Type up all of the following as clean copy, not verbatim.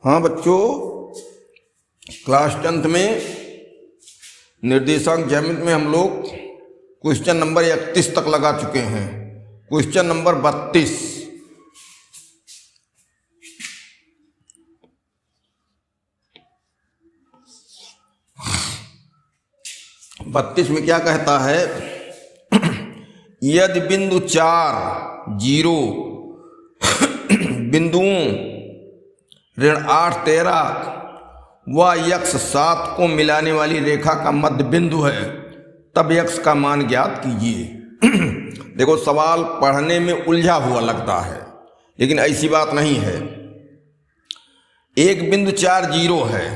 हाँ बच्चों, class 10th में निर्देशांक ज्यामिति में हम लोग क्वेश्चन नंबर 31 तक लगा चुके हैं। क्वेश्चन नंबर 32 में क्या कहता है? यदि बिंदु 4 0 बिंदुओं ऋण 8 13 व यक्ष 7 को मिलाने वाली रेखा का मध्य बिंदु है, तब यक्ष का मान ज्ञात कीजिए। देखो, सवाल पढ़ने में उलझा हुआ लगता है, लेकिन ऐसी बात नहीं है। एक बिंदु 4 0 है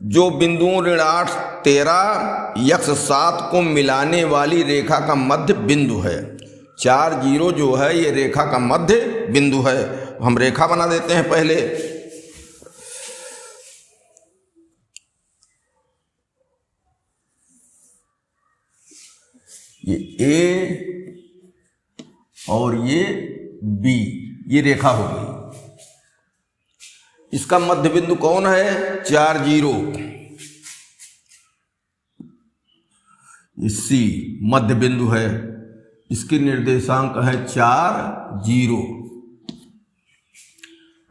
जो बिंदुओं ऋण 8 13 यक्ष 7 को मिलाने वाली रेखा का मध्य बिंदु है। 4 0 जो है ये रेखा का मध्य बिंदु है। हम रेखा बना देते हैं पहले। ये ए और ये बी, ये रेखा हो गई। इसका मध्य बिंदु कौन है? 4 0। सी मध्य बिंदु है, इसकी निर्देशांक है 4 0।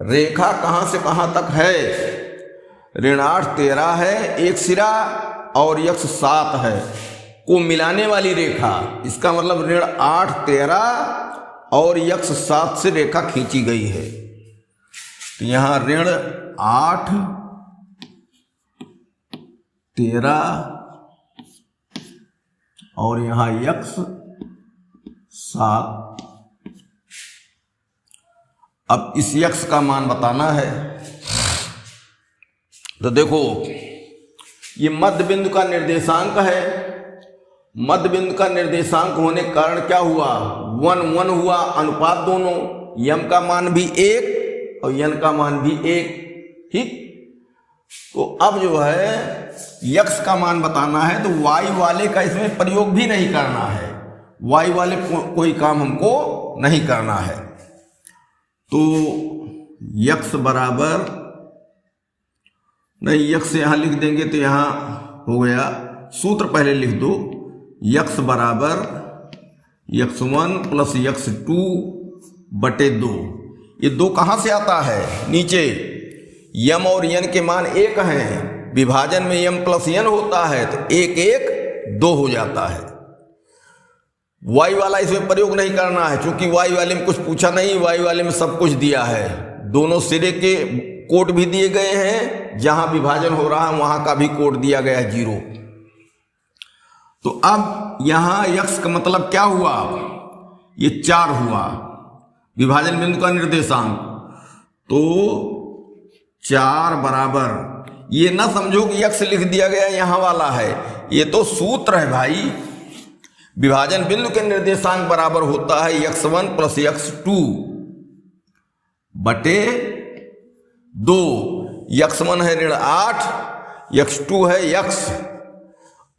रेखा कहां से कहां तक है? ऋण 8 13 है एक सिरा और यक्ष 7 है को मिलाने वाली रेखा। इसका मतलब ऋण 8 13 और यक्ष 7 से रेखा खींची गई है। तो यहां ऋण 8 13 और यहां यक्ष 7। अब इस यक्ष का मान बताना है। तो देखो, ये मध्य बिंदु का निर्देशांक है। मध्य बिंदु का निर्देशांक होने के कारण क्या हुआ? 1 1 हुआ, अनुपात दोनों। यम का मान भी 1 और यन का मान भी 1। ठीक। तो अब जो है यक्ष का मान बताना है, तो वाई वाले का इसमें प्रयोग भी नहीं करना है। वाई वाले कोई काम हमको नहीं करना है। तो यक्ष बराबर नहीं, यक्ष यहां लिख देंगे तो यहां हो गया। सूत्र पहले लिख दो। यक्ष बराबर x1 प्लस x2 बटे 2। ये 2 कहां से आता है? नीचे यम और यन के मान 1 हैं। विभाजन में यम प्लस यन होता है तो 1 1 2 हो जाता है। वाई वाला इसमें प्रयोग नहीं करना है, क्योंकि वाई वाले में कुछ पूछा नहीं। वाई वाले में सब कुछ दिया है। दोनों सिरे के कोड भी दिए गए हैं। जहां विभाजन हो रहा है वहां का भी कोड दिया गया है 0। तो अब यहां यक्ष का मतलब क्या हुआ? ये 4 हुआ, विभाजन बिंदु का निर्देशांक। तो 4 बराबर, ये ना समझो कि यक्ष लिख दिया गया यहां वाला है, ये तो सूत्र है भाई। विभाजन बिंदु के निर्देशांक बराबर होता है x1 प्लस x2 बटे 2। x1 है ऋण 8, x2 है यक्ष,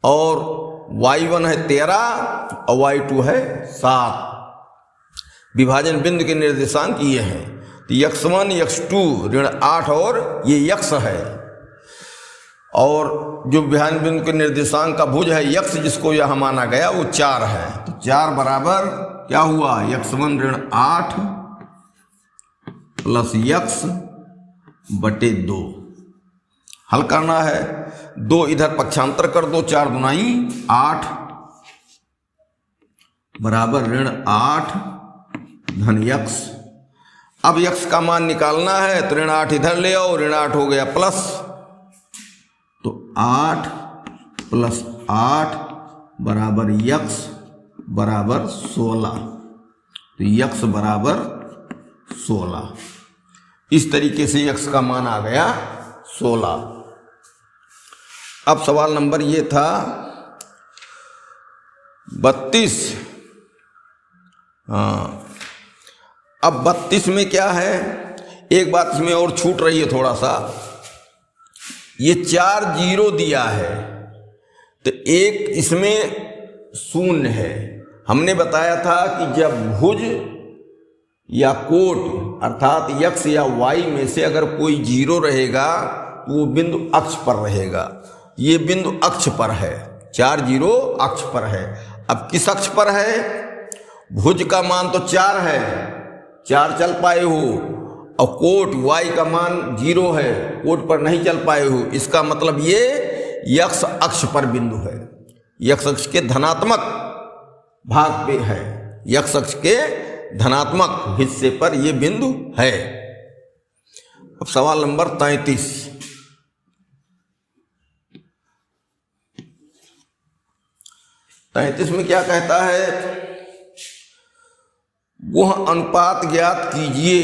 और y1 है 13 और y2 है 7। विभाजन बिंदु के निर्देशांक ये हैं। तो x1 x2 ऋण 8 और ये यक्ष है, और जो विभाजन बिंदु के निर्देशांक का भुज है यक्ष, जिसको यहां माना गया, वो 4 है। तो 4 बराबर क्या हुआ? x1 ऋण 8 प्लस यक्ष बटे 2। हल करना है। 2 इधर पक्षांतर कर दो, 4 दुनाई 8 बराबर ऋण 8 धन यक्ष। अब यक्ष का मान निकालना है, तो ऋण 8 इधर ले आओ, ऋण 8 हो गया प्लस। तो 8 प्लस 8 बराबर यक्ष बराबर 16। तो यक्ष बराबर 16। इस तरीके से यक्ष का मान आ गया 16। अब सवाल नंबर ये था 32। हाँ, अब 32 में क्या है? एक बात इसमें और छूट रही है थोड़ा सा। ये 4 0 दिया है, तो एक इसमें शून्य है। हमने बताया था कि जब भुज या कोट अर्थात x या y में से अगर कोई 0 रहेगा तो वो बिंदु अक्ष पर रहेगा। ये बिंदु अक्ष पर है, 4 0 अक्ष पर है। अब किस अक्ष पर है? भुज का मान तो 4 है, 4 चल पाए हो, और कोट y का मान 0 है, कोट पर नहीं चल पाए हो। इसका मतलब ये x अक्ष पर बिंदु है, x अक्ष के धनात्मक भाग पे है, x अक्ष के धनात्मक हिस्से पर ये बिंदु है। अब सवाल नंबर 33। में क्या कहता है? वह अनुपात ज्ञात कीजिए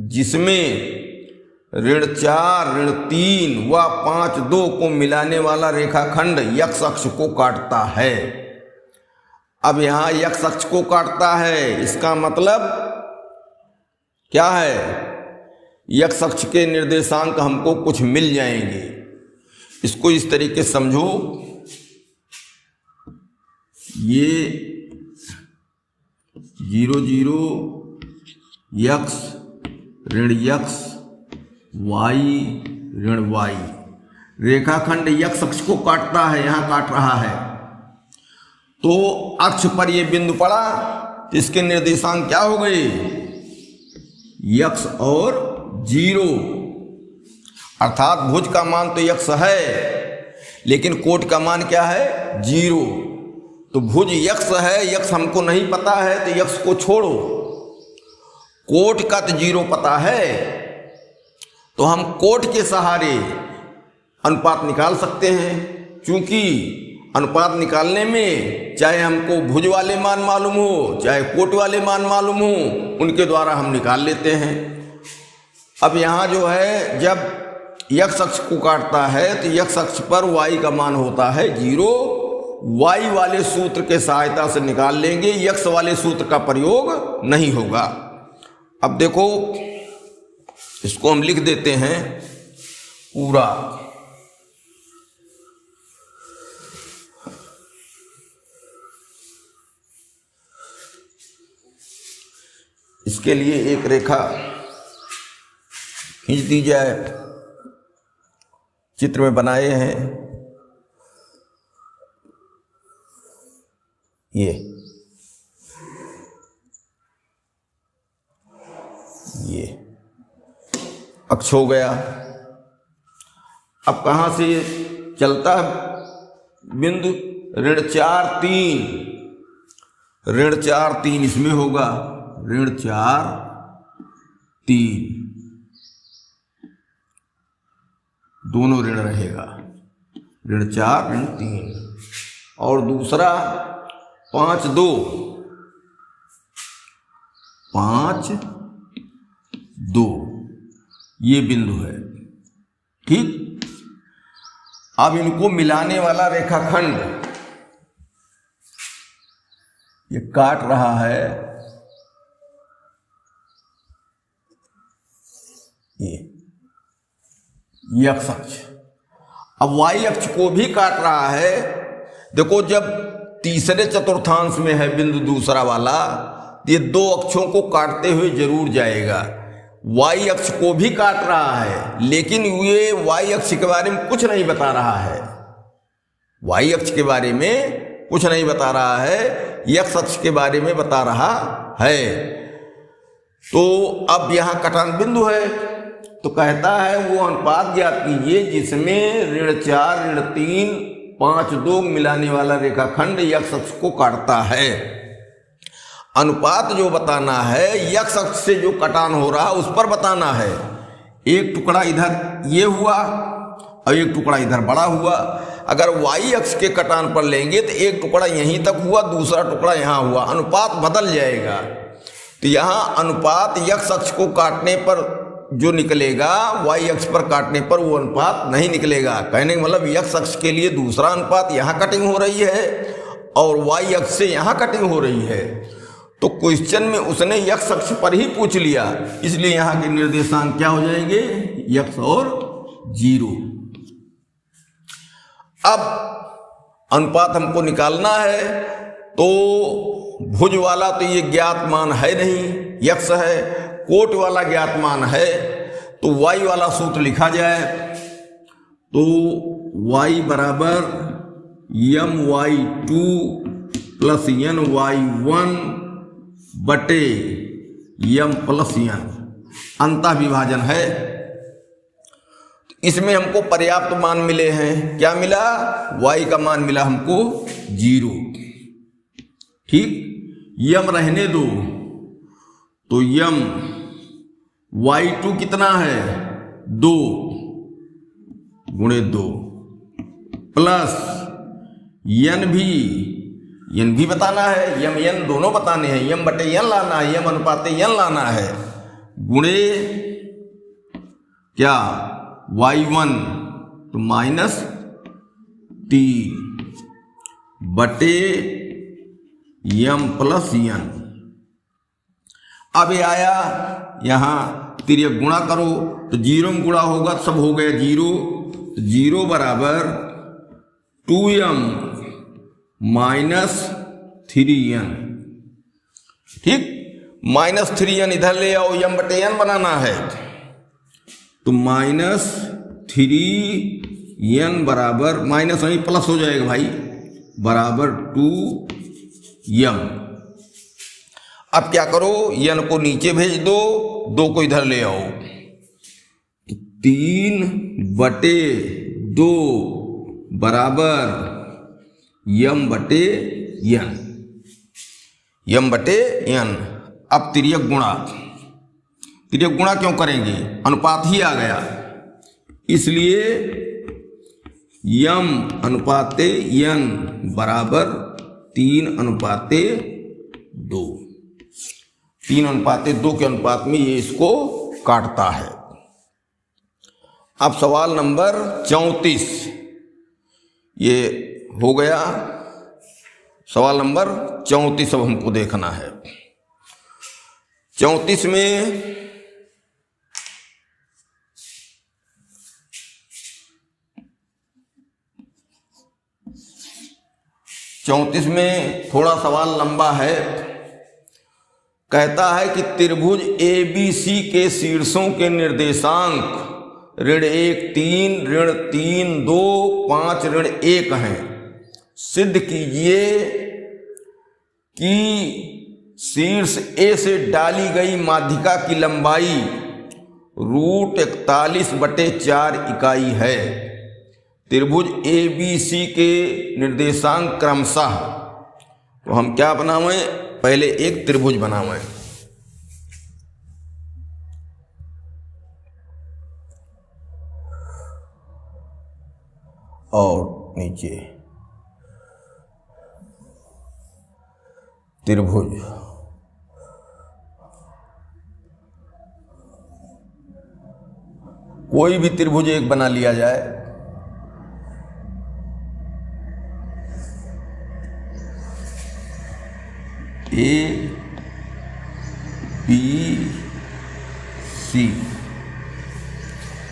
जिसमें ऋण 4, ऋण 3 व 5 2 को मिलाने वाला रेखाखंड x अक्ष को काटता है। अब यहां x अक्ष को काटता है, इसका मतलब क्या है? x अक्ष के निर्देशांक हमको कुछ मिल जाएंगे। इसको इस तरीके से समझो, ये 0 0 x ऋण x y ऋण y रेखाखंड x अक्ष को काटता है, यहां काट रहा है। तो अक्ष पर ये बिंदु पड़ा, इसके निर्देशांक क्या हो गए? x और 0, अर्थात भुज का मान तो x है लेकिन कोट का मान क्या है? 0। तो भुज x है, x हमको नहीं पता है तो x को छोड़ो, कोट का तो 0 पता है, तो हम कोट के सहारे अनुपात निकाल सकते हैं। क्योंकि अनुपात निकालने में चाहे हमको भुज वाले मान मालूम हो चाहे कोट वाले मान मालूम हो, उनके द्वारा हम निकाल लेते हैं। अब यहाँ जो है जब x अक्ष को काटता है तो x अक्ष पर y का मान होता है 0, y वाले सूत्र के सहायता से निकाल लेंगे, x वाले सूत्र का प्रयोग नहीं होगा। अब देखो इसको हम लिख देते हैं पूरा। इसके लिए एक रेखा खींच दी जाए, चित्र में बनाए हैं ये अक्ष हो गया। अब कहां से चलता बिंदु? ऋण 4 3 इसमें होगा, ऋण 4 3 दोनों ऋण रहेगा, ऋण 4 ऋण 3। और दूसरा 5 2 ये बिंदु है, ठीक। अब इनको मिलाने वाला रेखाखंड ये काट रहा है, ये x अक्ष। अब y अक्ष को भी काट रहा है। देखो जब तीसरे चतुर्थांश में है बिंदु दूसरा वाला, ये 2 अक्षों को काटते हुए जरूर जाएगा। y अक्ष को भी काट रहा है लेकिन ये y अक्ष के बारे में कुछ नहीं बता रहा है, y अक्ष के बारे में कुछ नहीं बता रहा है, x अक्ष के बारे में बता रहा है। तो अब यहां कटान बिंदु है, तो कहता है वो अनुपात ज्ञात कीजिए जिसमें ऋण 4 ऋण 3 5 2 मिलाने वाला रेखाखंड x अक्ष को काटता है। अनुपात जो बताना है x अक्ष से जो कटान हो रहा उस पर बताना है। एक टुकड़ा इधर ये हुआ और एक टुकड़ा इधर बड़ा हुआ। अगर y अक्ष के कटान पर लेंगे तो एक टुकड़ा यहीं तक हुआ, दूसरा टुकड़ा यहाँ हुआ, अनुपात बदल जाएगा। तो यहाँ अनुपात x अक्ष को काटने पर जो निकलेगा y अक्ष पर काटने पर वो अनुपात नहीं निकलेगा। कहने का मतलब x अक्ष के लिए दूसरा अनुपात यहाँ कटिंग हो रही है और y अक्ष से यहाँ कटिंग हो रही है। तो क्वेश्चन में उसने x अक्ष पर ही पूछ लिया, इसलिए यहाँ के निर्देशांक क्या हो जाएंगे? x और 0। अब अनुपात हमको निकालना है तो भुज वाला तो ये ज्ञात मान है नहीं, यक्स है, कोट वाला ज्ञात मान है, तो y वाला सूत्र लिखा जाए तो y बराबर my2 प्लस ny1 बटे m प्लस n, अंतः विभाजन है। इसमें हमको पर्याप्त मान मिले हैं। क्या मिला? y का मान मिला हमको 0। ठीक, यम रहने दो, तो यम y2 कितना है? 2 गुणे 2 प्लस n भी बताना है, यम n दोनों बताने हैं, यम बटे n लाना है, यम अनुपाते n लाना है, गुणे क्या y1 तो -3 बटे m प्लस n। अब ये आया यहां तिर्यक गुणा करो तो 0 में गुणा होगा, सब हो गया 0, तो 0 बराबर 2m -3n। ठीक, -3n इधर ले आओ, m बटे n बनाना है, तो -3n बराबर माइनस नहीं प्लस हो जाएगा भाई, बराबर 2m। अब क्या करो, n को नीचे भेज दो, 2 को इधर ले आओ, तो 3 बटे 2 बराबर m बटे n, m बटे n। अब तिर्यक गुणा क्यों करेंगे? अनुपात ही आ गया, इसलिए m अनुपाते n बराबर 3:2। 3:2 के अनुपात में ये इसको काटता है। अब सवाल नंबर 34 ये हो गया। सवाल नंबर 34 अब हमको देखना है। 34 में थोड़ा सवाल लंबा है। कहता है कि त्रिभुज ABC के शीर्षों के निर्देशांक -1 3 -3 2 5 -1 हैं। सिद्ध कीजिए कि शीर्ष A से डाली गई माध्यिका की लंबाई √41/4 इकाई है। त्रिभुज ABC के निर्देशांक क्रमशः, तो हम क्या बनावें? पहले एक त्रिभुज बनावें। और नीचे त्रिभुज, कोई भी त्रिभुज एक बना लिया जाए। ABC,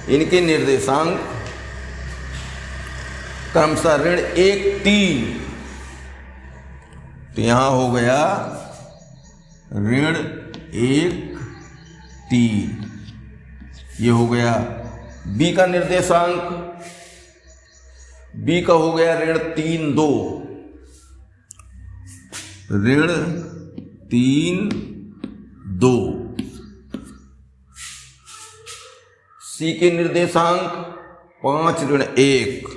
इनके निर्देशांक क्रमशः ऋण 1 3, तो यहां हो गया ऋण 1 3, ये हो गया। B का निर्देशांक, B का हो गया ऋण 3 2, ऋण 3 2। C के निर्देशांक 5 ऋण 1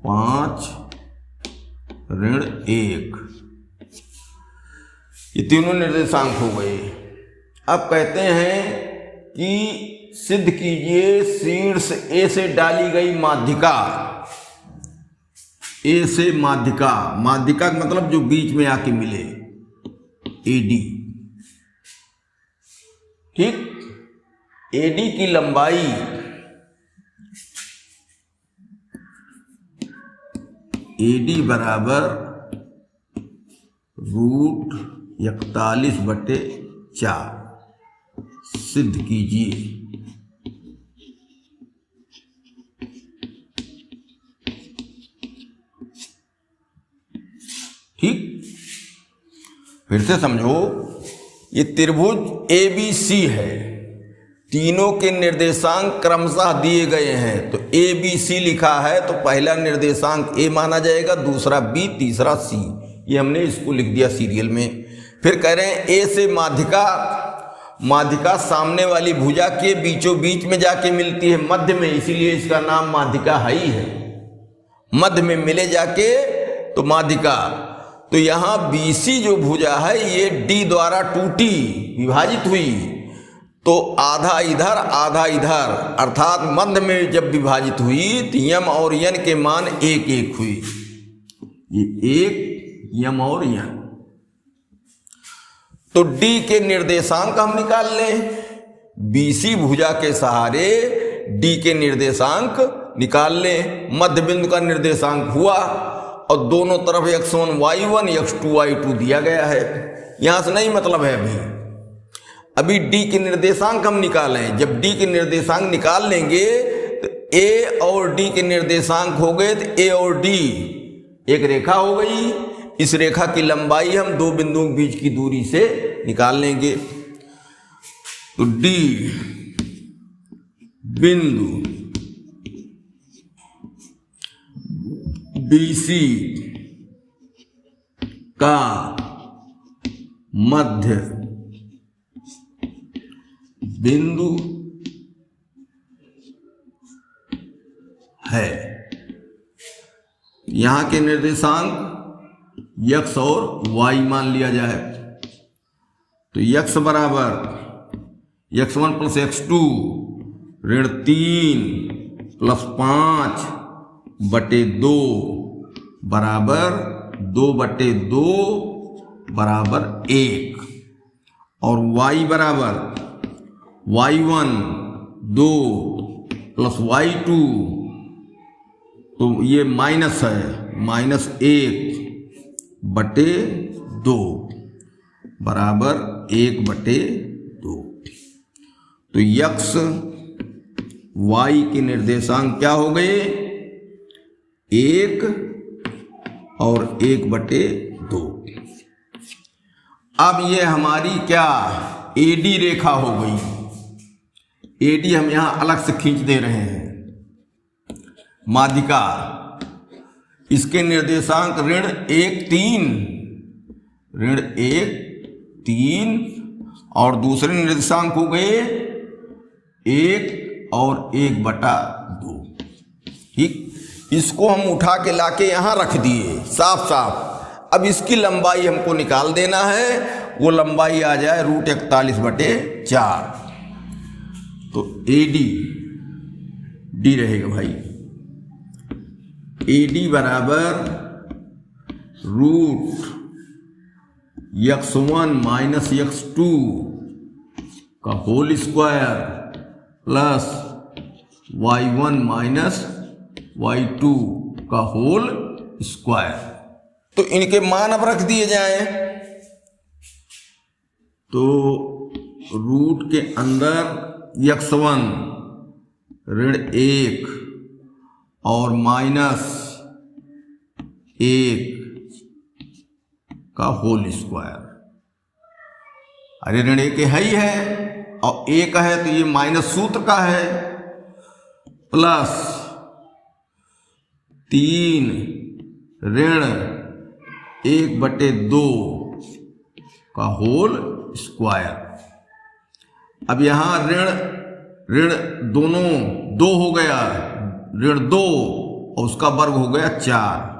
5 ऋण 1, ये तीनों निर्देशांक हो गए। अब कहते हैं कि सिद्ध कीजिए शीर्ष A से डाली गई माध्यिका, A से माध्यिका का मतलब जो बीच में आके मिले, AD। ठीक, AD की लंबाई AD बराबर √41/4 सिद्ध कीजिए। फिर से समझो, ये त्रिभुज ABC है, तीनों के निर्देशांक क्रमशः दिए गए हैं। तो ABC लिखा है तो पहला निर्देशांक A माना जाएगा, दूसरा B, तीसरा C। ये हमने इसको लिख दिया सीरियल में। फिर कह रहे हैं A से माध्यिका सामने वाली भुजा के बीचों बीच में जाके मिलती है, मध्य में, इसीलिए इसका नाम माध्यिका ही है। मध्य में मिले जाके तो माध्यिका। तो यहाँ BC जो भुजा है ये D द्वारा टूटी, विभाजित हुई, तो आधा इधर आधा इधर, अर्थात मध्य में जब विभाजित हुई तो यम और यन के मान 1-1 हुई। ये 1 यम और यन। तो D के निर्देशांक हम निकाल लें। BC भुजा के सहारे D के निर्देशांक निकाल लें। मध्य बिंदु का निर्देशांक हुआ और दोनों तरफ x1 y1 x2 y2 दिया गया है। यहां से नहीं मतलब है अभी D के निर्देशांक हम निकालें। जब D के निर्देशांक निकाल लेंगे तो A और D के निर्देशांक हो गए, तो A और D एक रेखा हो गई। इस रेखा की लंबाई हम दो बिंदुओं के बीच की दूरी से निकाल लेंगे। तो D बिंदु BC का मध्य बिंदु है। यहां के निर्देशांक x और y मान लिया जाए। तो x बराबर x1 प्लस x2 ऋण 3 प्लस 5 बटे 2 बराबर 2/2 बराबर 1, और y बराबर y1 2 प्लस y2, तो ये माइनस है, -1/2 बराबर 1/2। तो x y के निर्देशांक क्या हो गए, 1 और 1/2। अब ये हमारी क्या AD रेखा हो गई। AD हम यहां अलग से खींच दे रहे हैं। माध्यिका, इसके निर्देशांक ऋण 1 3 और दूसरे निर्देशांक हो गए 1 और 1/2। ठीक, इसको हम उठा के लाके यहां रख दिए साफ साफ। अब इसकी लंबाई हमको निकाल देना है, वो लंबाई आ जाए √41/4। तो AD D रहेगा भाई, AD बराबर √x1 माइनस x2 का whole square plus y1 minus y2 का होल स्क्वायर। तो इनके मान अब रख दिए जाएं। तो रूट के अंदर x1 ऋण 1 और -1 का होल स्क्वायर। अरे ऋण 1 है ही है और 1 है तो ये माइनस सूत्र का है, प्लस 3 ऋण 1/2 का होल स्क्वायर। अब यहां ऋण दोनों 2 हो गया, ऋण 2 और उसका वर्ग हो गया 4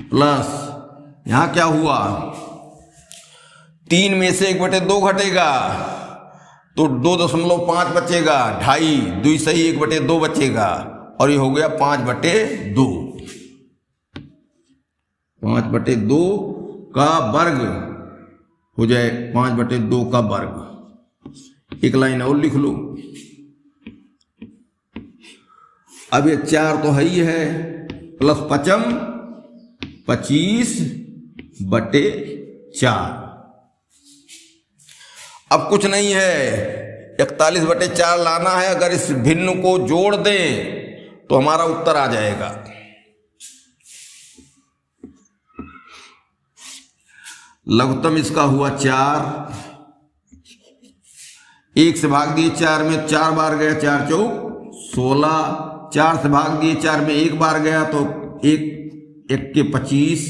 प्लस यहां क्या हुआ, 3 में से 1/2 घटेगा तो 2.5 बचेगा, 2.5 2 सही 1/2 बचेगा और ये हो गया 5/2। 5/2 का वर्ग हो जाए 5/2 का वर्ग। एक लाइन और लिख लो। अब ये 4 तो है ही है, प्लस 5 25/4। अब कुछ नहीं है, 41/4 लाना है। अगर इस भिन्न को जोड़ दें तो हमारा उत्तर आ जाएगा। लघुत्तम इसका हुआ 4, 1 से भाग दिए 4 में 4 बार गया, 4 चौक 16, 4 से भाग दिए 4 में 1 बार गया तो 1 के 25,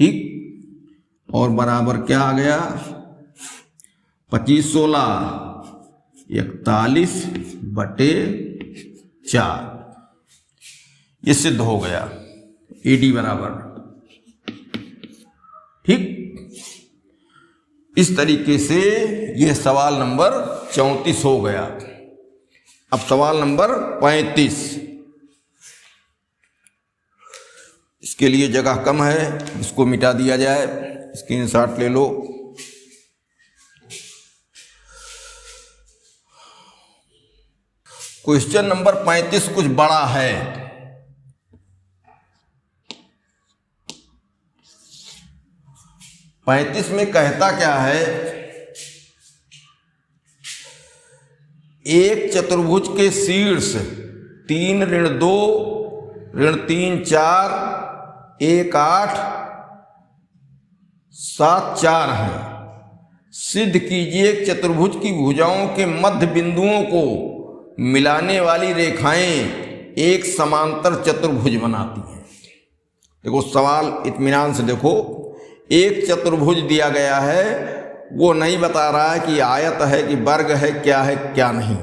ठीक, और बराबर क्या आ गया 25 16 41/4, ये सिद्ध हो गया AD बराबर, ठीक। इस तरीके से यह सवाल नंबर 34 हो गया। अब सवाल नंबर 35, इसके लिए जगह कम है, इसको मिटा दिया जाए, स्क्रीनशॉट ले लो। क्वेश्चन नंबर 35 कुछ बड़ा है। पैंतीस में कहता क्या है, एक चतुर्भुज के शीर्ष 3 ऋण 2 ऋण 3 4 1 8 7 4 है। सिद्ध कीजिए चतुर्भुज की भुजाओं के मध्य बिंदुओं को मिलाने वाली रेखाएं एक समांतर चतुर्भुज बनाती हैं। देखो सवाल इत्मीनान से देखो, एक चतुर्भुज दिया गया है, वो नहीं बता रहा है कि आयत है कि वर्ग है, क्या है क्या नहीं,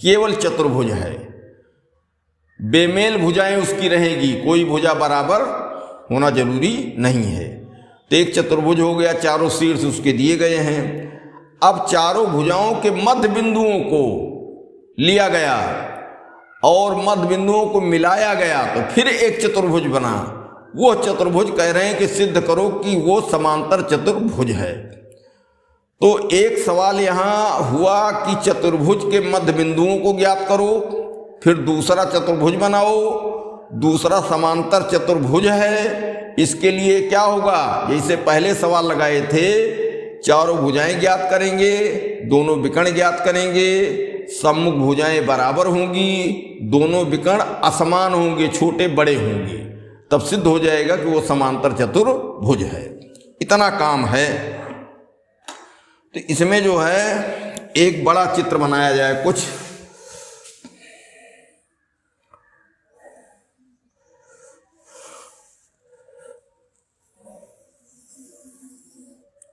केवल चतुर्भुज है। बेमेल भुजाएं उसकी रहेगी, कोई भुजा बराबर होना जरूरी नहीं है। तो एक चतुर्भुज हो गया, चारों शीर्ष उसके दिए गए हैं। अब चारों भुजाओं के मध्य बिंदुओं को लिया गया और मध्य बिंदुओं को मिलाया गया तो फिर एक चतुर्भुज बना। वो चतुर्भुज कह रहे हैं कि सिद्ध करो कि वो समांतर चतुर्भुज है। तो एक सवाल यहां हुआ कि चतुर्भुज के मध्य बिंदुओं को ज्ञात करो, फिर दूसरा चतुर्भुज बनाओ, दूसरा समांतर चतुर्भुज है। इसके लिए क्या होगा, जैसे पहले सवाल लगाए थे, चारों भुजाएं ज्ञात करेंगे, दोनों विकर्ण ज्ञात करेंगे, सम्मुख भुजाएं बराबर होंगी, दोनों विकर्ण असमान होंगे, छोटे बड़े होंगे, तब सिद्ध हो जाएगा कि वो समांतर चतुर्भुज है। इतना काम है। तो इसमें जो है एक बड़ा चित्र बनाया जाए कुछ।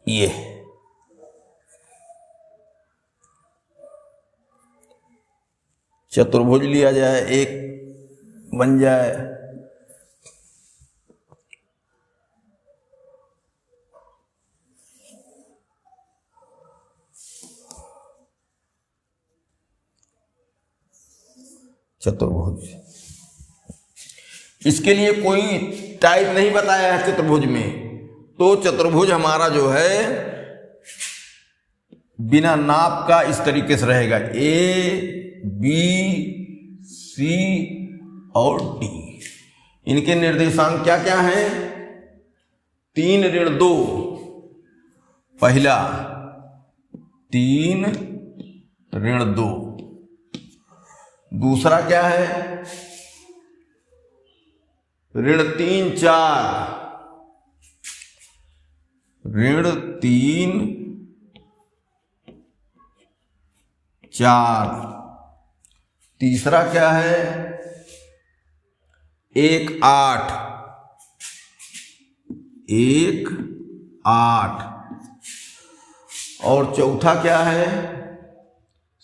ये चतुर्भुज लिया जाए, एक बन जाए, चतुर्भुज। इसके लिए कोई टाइप नहीं बताया है चतुर्भुज में, तो चतुर्भुज हमारा जो है बिना नाप का इस तरीके से रहेगा, A B C और D। इनके निर्देशांक क्या क्या हैं, 3 ऋण 2, पहला 3 ऋण 2, दूसरा क्या है ऋण 3 4, ऋण 3 4, तीसरा क्या है 1 8, 1 8, और चौथा क्या है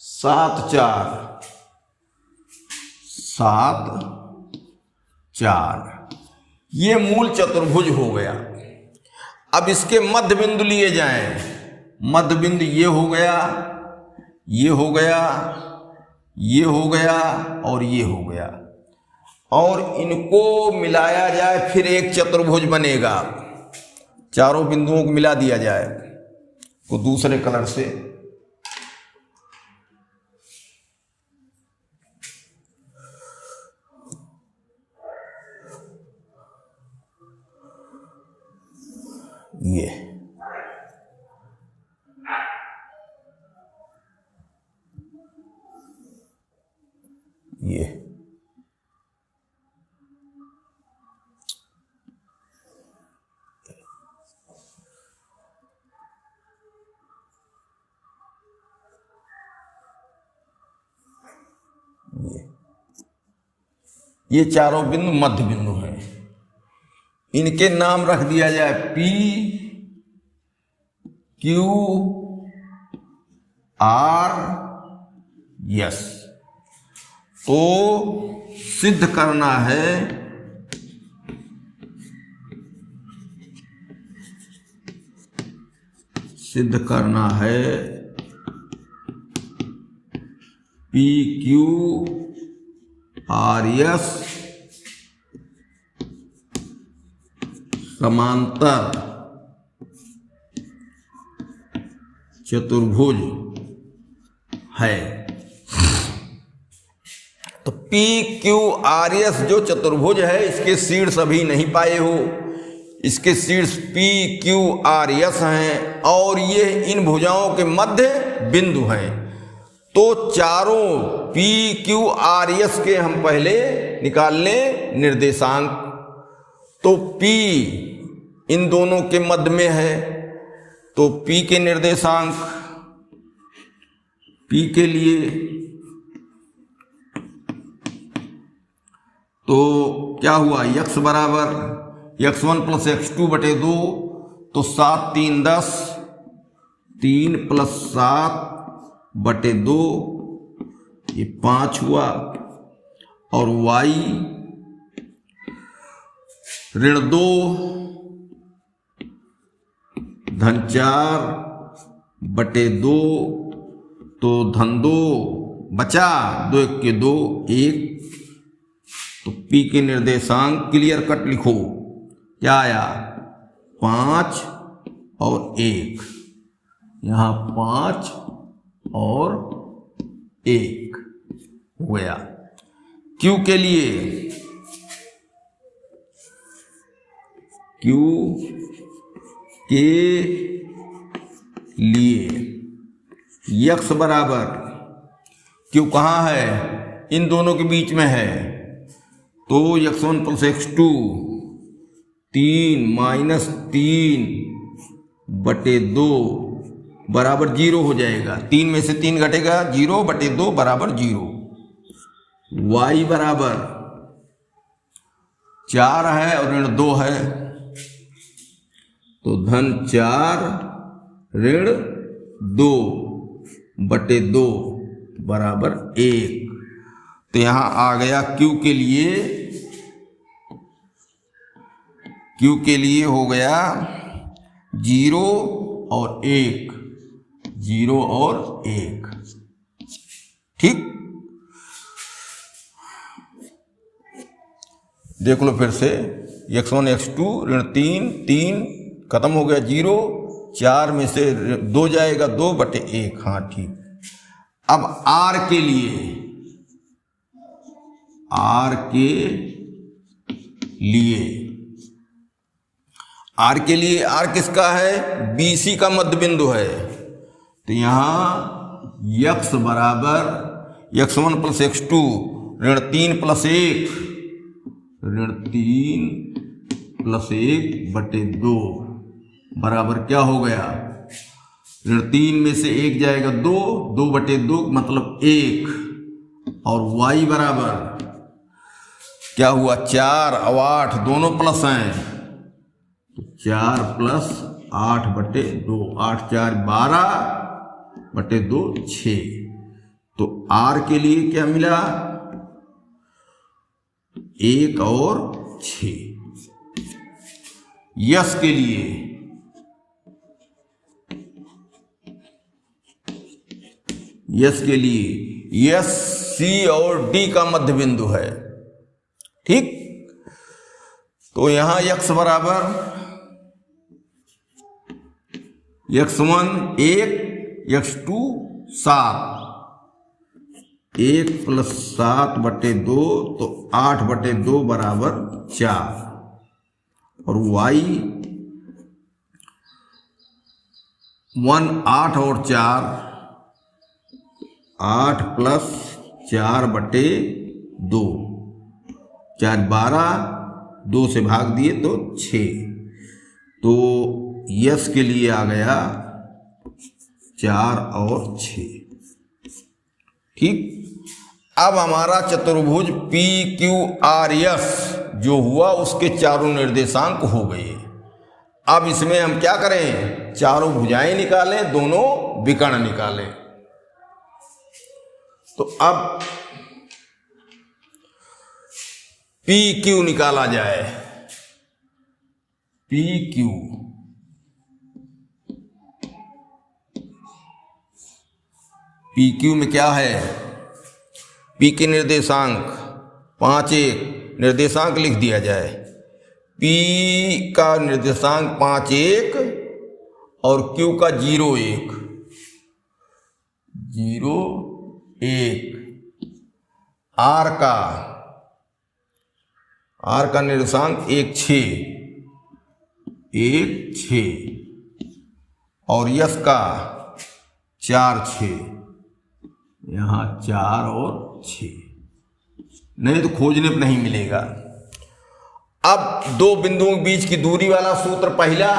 7 4, 7 4। ये मूल चतुर्भुज हो गया। अब इसके मध्य बिंदु लिए जाएं, मध्य बिंदु ये हो गया, ये हो गया, ये हो गया और ये हो गया, और इनको मिलाया जाए फिर एक चतुर्भुज बनेगा। चारों बिंदुओं को मिला दिया जाए तो दूसरे कलर से, ये ये चारों बिंदु मध्य बिंदु हैं। इनके नाम रख दिया जाए P, Q, R, S। तो सिद्ध करना है P, Q, R, S समांतर चतुर्भुज है। तो P, Q, R, S जो चतुर्भुज है, इसके शीर्ष अभी नहीं पाए हो। इसके शीर्ष P, Q, R, S हैं और ये इन भुजाओं के मध्य बिंदु हैं। तो चारों P, Q, R, S के हम पहले निकाल लें निर्देशांक। तो P इन दोनों के मध्य में है, तो P के निर्देशांक, P के लिए तो क्या हुआ, x बराबर x1 प्लस x2 बटे 2, तो 7 3 10, 3 प्लस 7 बटे 2 ये 5 हुआ। और y ऋण 2 धन 4 बटे 2, तो धन 2 बचा, 2 1 के 2 1। तो P के निर्देशांक क्लियर कट लिखो, क्या आया 5 और 1, यहां 5 और 1 हो गया। Q के लिए, Q के लिए x बराबर, Q कहाँ है, इन दोनों के बीच में है, तो x1 प्लस x2 3 माइनस 3 बटे 2 बराबर 0 हो जाएगा। 3 में से 3 घटेगा, 0 बटे 2 बराबर 0। y बराबर 4 है और ऋण 2 है, तो धन 4 ऋण 2 बटे 2 बराबर 1। तो यहां आ गया Q के लिए हो गया 0 और 1, 0 और 1। ठीक, देख लो फिर से, x1 x2 ऋण 3 3 खत्म हो गया, 0 4 में से 2 जाएगा, 2 बटे 1। हाँ ठीक। अब R के लिए R किसका है, BC का मध्य बिंदु है। तो यहां x बराबर x1 प्लस x2 ऋण 3 प्लस 1, ऋण 3 प्लस 1 बटे 2 बराबर क्या हो गया, ऋण 3 में से 1 जाएगा, 2 2 बटे 2 मतलब 1। और y बराबर क्या हुआ, 4 और 8 दोनों प्लस हैं, तो 4 प्लस 8 बटे 2, 8 4 12 बटे 2 6। तो R के लिए क्या मिला, 1 और 6। यस के लिए यस C और D का मध्य बिंदु है। ठीक, तो यहां x बराबर x1 1, x2 7, 1 प्लस 7 बटे 2, तो 8 बटे 2 बराबर 4। और y 1 8 और 4, 8 प्लस 4 बटे 2, 4 12, 2 से भाग दिए तो 6। तो यस के लिए आ गया 4 और 6। ठीक, अब हमारा चतुर्भुज पी क्यू आर एस जो हुआ उसके चारों निर्देशांक हो गए। अब इसमें हम क्या करें, चारों भुजाएं निकालें, दोनों विकर्ण निकालें। तो अब पी क्यू निकाला जाए। पी क्यू, पी क्यू में क्या है, पी के निर्देशांक 5 1 निर्देशांक लिख दिया जाए। पी का निर्देशांक 5 1 और क्यू का 0 1 0 1। आर का निर्देशांक 1 6 1 6 और यस का 4 6, यहाँ 4 और 6, नहीं तो खोजने पर नहीं मिलेगा। अब दो बिंदुओं के बीच की दूरी वाला सूत्र पहला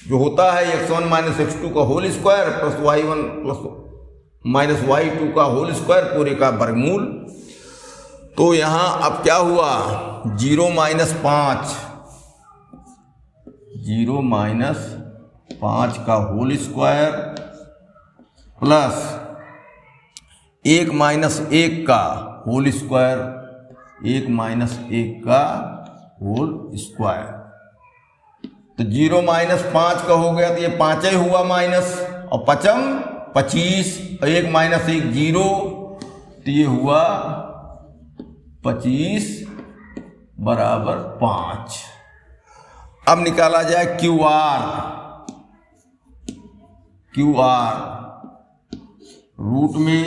जो होता है x1 माइनस x2 का whole square plus y1 plus minus y2 का होल स्क्वायर पूरे का वर्गमूल। तो यहाँ अब क्या हुआ, 0 माइनस 5 का होल स्क्वायर प्लस 1 माइनस 1 का होल स्क्वायर, 1 माइनस 1 का होल स्क्वायर। तो 0 माइनस 5 का हो गया तो ये 5 ही हुआ माइनस, और 5 25, 1 माइनस 1 0, तो ये हुआ 25 बराबर 5। अब निकाला जाए क्यू आर रूट में।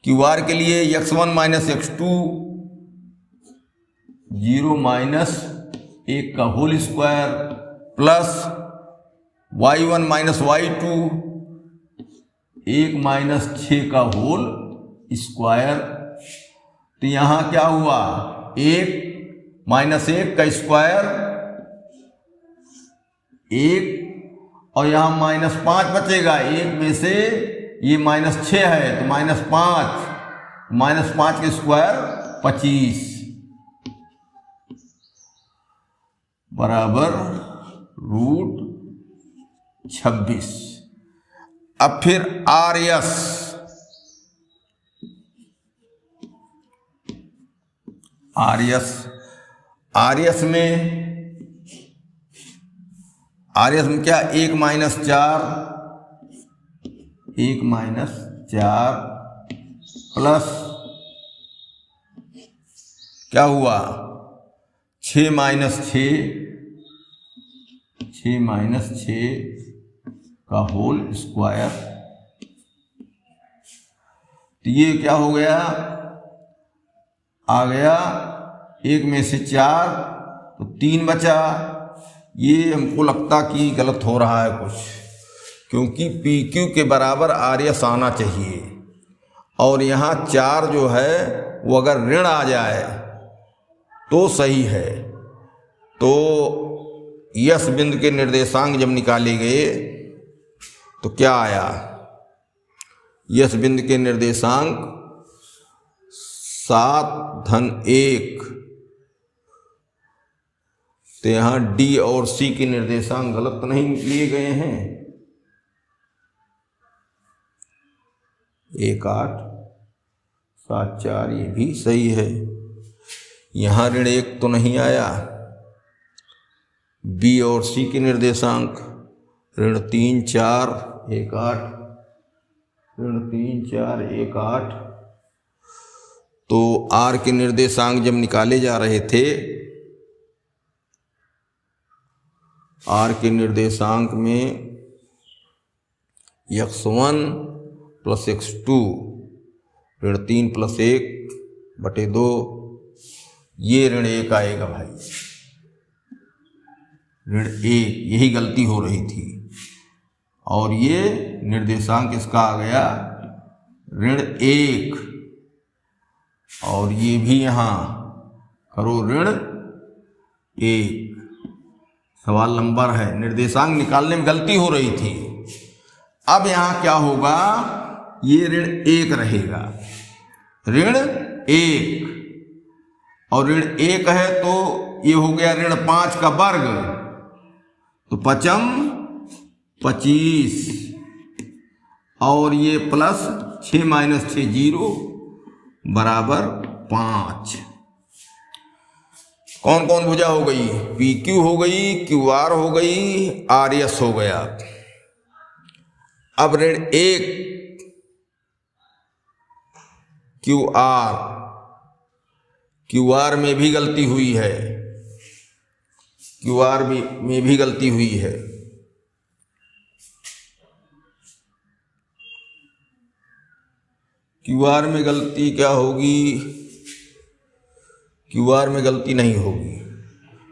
क्यू आर के लिए x1 माइनस x2 0 माइनस 1 का whole square plus y1 minus y2 1 minus 6 का होल स्क्वायर। तो यहाँ क्या हुआ, 1 माइनस 1 का स्क्वायर 1, और यहाँ माइनस 5 बचेगा, 1 में से ये माइनस 6 है तो माइनस 5 के स्क्वायर 25 बराबर रूट 26। अब फिर आर एस में क्या, 1 माइनस 4 प्लस क्या हुआ 6 माइनस 6 का होल स्क्वायर। तो ये क्या हो गया, आ गया 1 में से 4 तो 3 बचा। ये हमको लगता कि गलत हो रहा है कुछ, क्योंकि पी क्यू के बराबर आर एस आना चाहिए, और यहाँ 4 जो है वो अगर ऋण आ जाए तो सही है। तो यस बिंदु के निर्देशांक जब निकाले गए तो क्या आया, यस बिंदु के निर्देशांक 7 धन 1। तो यहाँ डी और सी के निर्देशांक गलत तो नहीं लिए गए हैं, 1 8 7 4 ये भी सही है। यहाँ ऋण 1 तो नहीं आया। बी और सी के निर्देशांक ऋण 3 4 1 8, ऋण 3 4 1 8। तो आर के निर्देशांक जब निकाले जा रहे थे, आर के निर्देशांक में x1 प्लस x2 ऋण 3 प्लस 1 बटे 2, ये ऋण 1 आएगा भाई, ऋण 1, यही गलती हो रही थी। और ये निर्देशांक इसका आ गया ऋण 1, और ये भी यहाँ करो ऋण 1। सवाल नंबर है, निर्देशांक निकालने में गलती हो रही थी। अब यहाँ क्या होगा, ये ऋण 1 रहेगा, ऋण 1 और ऋण 1 है तो ये हो गया ऋण 5 का वर्ग, तो 5 25 और ये प्लस 6 माइनस 6 0 बराबर 5। कौन कौन भुजा हो गई? पी क्यू हो गई, क्यू आर हो गई, आर एस हो गया। अब ऋण 1 क्यू आर में भी गलती हुई है, क्यू आर में भी गलती हुई है। क्यू आर में गलती क्या होगी? क्यू आर में गलती नहीं होगी,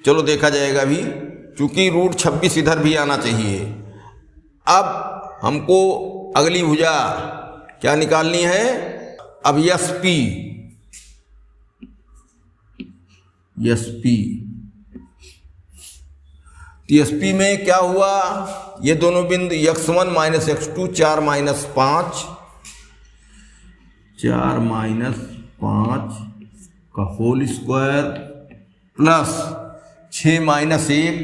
चलो देखा जाएगा अभी, चूंकि रूट 26 इधर भी आना चाहिए। अब हमको अगली भुजा क्या निकालनी है? अब यस पी में क्या हुआ? ये दोनों बिंदु x1 माइनस x2 4 माइनस 5 का होल स्क्वायर प्लस 6 माइनस 1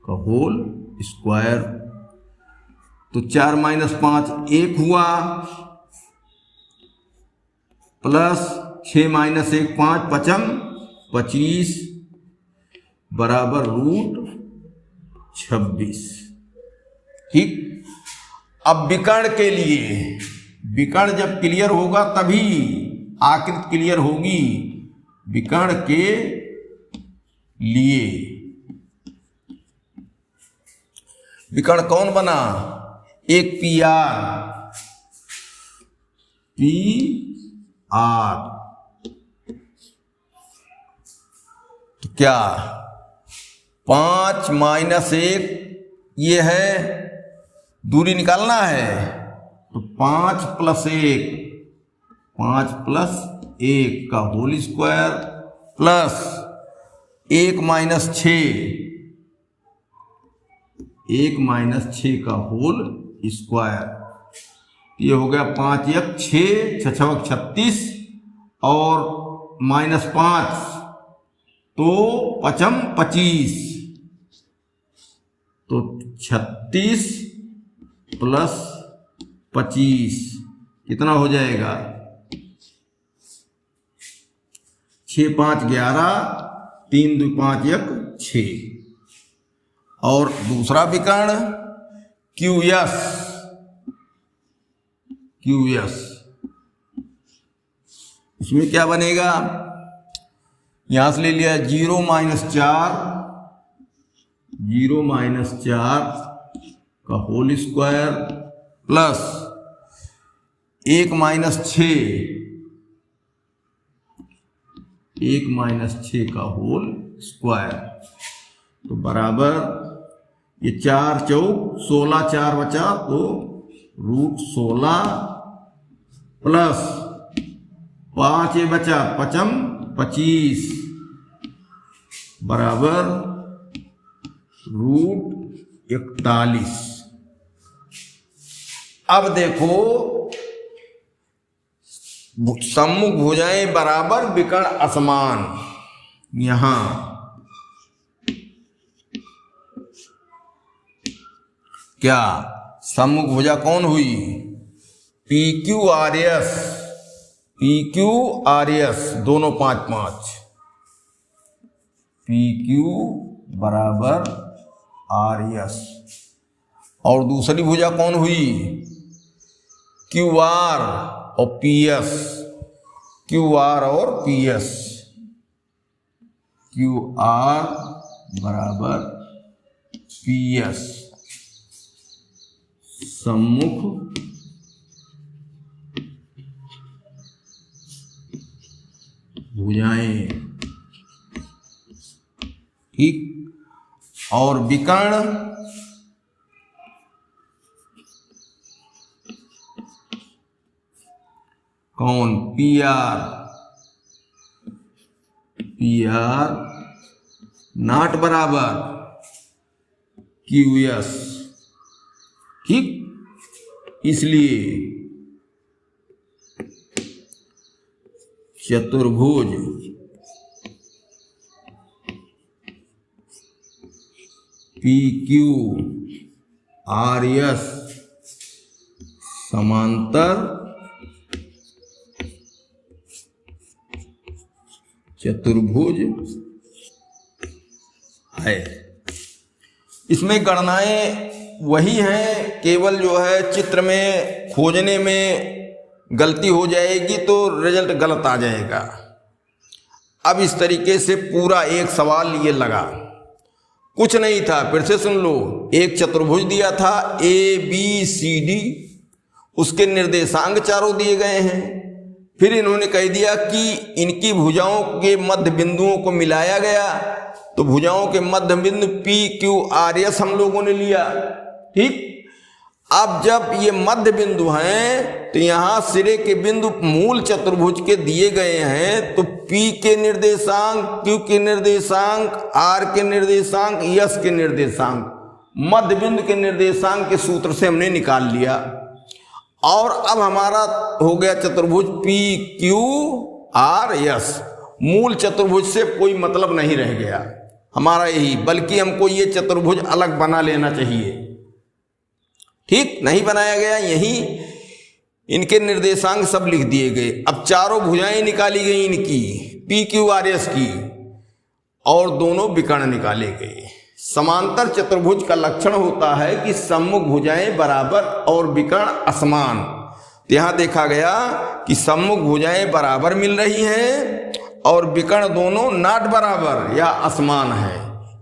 का होल स्क्वायर, तो 4 माइनस 5 1 हुआ, प्लस 6 माइनस 1 5 5 25 बराबर रूट 26। ठीक। अब विकर्ण के लिए, विकर्ण जब क्लियर होगा तभी आकृति क्लियर होगी। विकर्ण के लिए विकर्ण कौन बना? एक पी आर, तो क्या 5 माइनस 1 ये है, दूरी निकालना है, तो 5 प्लस 1 का होल स्क्वायर प्लस 1 माइनस 6 का होल स्क्वायर, ये हो गया 5 1 6 6 36 और माइनस 5 तो 5 25, तो 36 प्लस 25 कितना हो जाएगा? 6 5 11 3 2 5 1 6। और दूसरा विकर्ण क्यू एस, इसमें क्या बनेगा? यहां से ले लिया 0 माइनस 4 का होल स्क्वायर प्लस 1 माइनस 6 का होल स्क्वायर, तो बराबर ये 4 चौक 16 4 बचा तो रूट 16 प्लस 5 ये बचा 5 25 बराबर रूट 41। अब देखो सम्मुख भुजाएं बराबर विकर्ण असमान, यहां क्या सम्मुख भुजा कौन हुई? पी क्यू आर एस दोनों 5 5, पी क्यू बराबर आर एस। और दूसरी भुजा कौन हुई? क्यू आर और पी एस, क्यू आर और पी एस, क्यू आर बराबर पी एस, सम्मुख भुजाएं। ठीक। और विकर्ण कौन? पी आर नॉट बराबर क्यू एस। ठीक, इसलिए चतुर्भुज PQRS समांतर चतुर्भुज है। इसमें गणनाएं वही हैं, केवल जो है चित्र में खोजने में गलती हो जाएगी तो रिजल्ट गलत आ जाएगा। अब इस तरीके से पूरा एक सवाल ये लगा, कुछ नहीं था, फिर से सुन लो। एक चतुर्भुज दिया था ABCD, उसके निर्देशांक चारों दिए गए हैं। फिर इन्होंने कह दिया कि इनकी भुजाओं के मध्य बिंदुओं को मिलाया गया, तो भुजाओं के मध्य बिंदु PQRS हम लोगों ने लिया। ठीक, अब जब ये मध्य बिंदु हैं तो यहां सिरे के बिंदु मूल चतुर्भुज के दिए गए हैं, तो P के निर्देशांक, Q के निर्देशांक, R के निर्देशांक, S के निर्देशांक मध्य बिंदु के निर्देशांक के सूत्र से हमने निकाल लिया। और अब हमारा हो गया चतुर्भुज PQRS। मूल चतुर्भुज से कोई मतलब नहीं रह गया हमारा यही, बल्कि हमको ये चतुर्भुज अलग बना लेना चाहिए। ठीक, नहीं बनाया गया, यही इनके निर्देशांक सब लिख दिए गए। अब चारों भुजाएं निकाली गई इनकी PQRS की, और दोनों विकर्ण निकाले गए। समांतर चतुर्भुज का लक्षण होता है कि सम्मुख भुजाएं बराबर और विकर्ण असमान। तो यहां देखा गया कि सम्मुख भुजाएं बराबर मिल रही हैं और विकर्ण दोनों नाट बराबर या असमान है,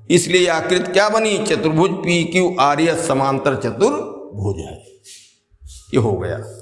इसलिए आकृति क्या बनी? चतुर्भुज PQRS समांतर चतुर्भुज है। ये हो गया।